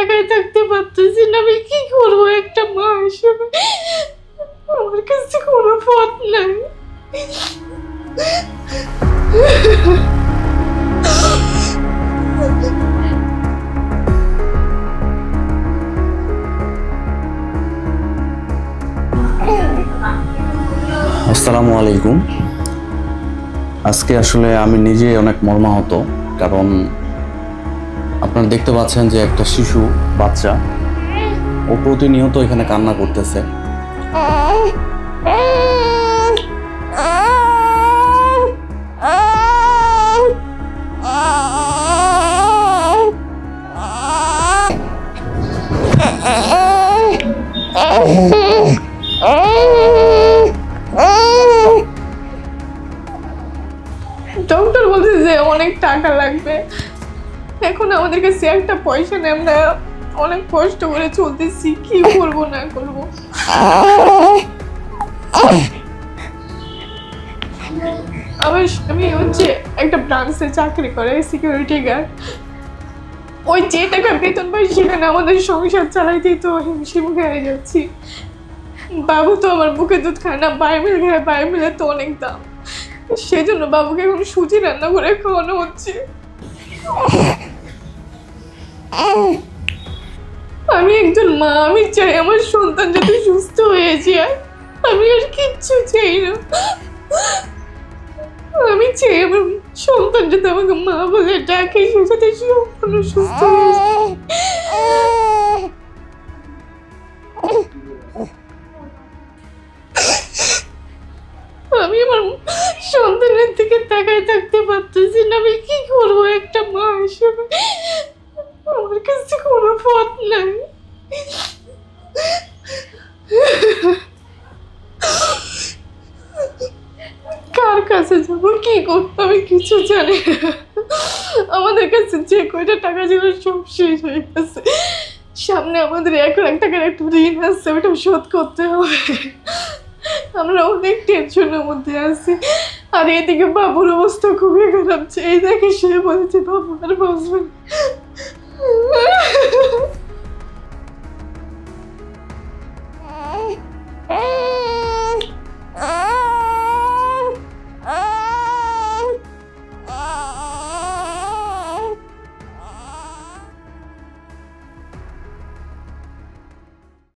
তাকায় থাকতে পারতেছি না। আমি কি করবো একটা মা হিসেবে? আমার কাছে কোনো পথ নাই। আসসালামু আলাইকুম। আজকে আসলে আমি নিজে অনেক মর্মাহত, কারণ আপনারা দেখতে পাচ্ছেন যে একটা শিশু বাচ্চা ও প্রতিনিয়ত এখানে কান্না করতেছে। ডক্টর বলছে যে অনেক টাকা লাগবে। এখন আমাদের কাছে একটা পয়সা নেই, আমরা অনেক কষ্ট করে চলতেছি, কি করবো না করবো। আমি হচ্ছে একটা ব্রাঞ্চে চাকরি করে, সিকিউরিটি গার্ড। ওই যে টাকা বেতন পাই সেখানে আমাদের সংসার চালাইতেই তো হিমশিম খেয়ে যাচ্ছি। বাবু তো আমার বুকে দুধ খায় না, বাইবেল খায়, বাইবেলের তো অনেক দাম। সেজন্য বাবুকে এখন সুজি রান্না করে খাওয়ানো হচ্ছে। আমি একজন মা, আমি চাই আমার সন্তান যাতে সুস্থ হয়ে যায়। আমি আর কিচ্ছু চাই না। আমি চাই আমার সন্তান যাতে আমাকে মা বলে ডাকে, সে যাতে সম্পূর্ণ সুস্থ হয়ে যায়। আমি আমার সন্তানের দিকে তাকায় থাকতে পারতেছি না। আমি কি করবো একটা মা হিসেবে? আমার কাছে কোনো পথ নাই। কার কাছে যাবো, কি করবো, আমি কিছু জানি না। আমাদের কাছে যে কয়টা টাকা ছিল সব শেষ হয়ে গেছে। সামনে আমাদের 1 লাখ টাকার একটা ঋণ আছে, ওটা শোধ করতে হবে। আমরা অনেক টেনশনের মধ্যে আছি। আর এদিকে বাবুর অবস্থা খুবই খারাপ। এই দেখে সে বলেছে বাবু আর বাঁচবে না।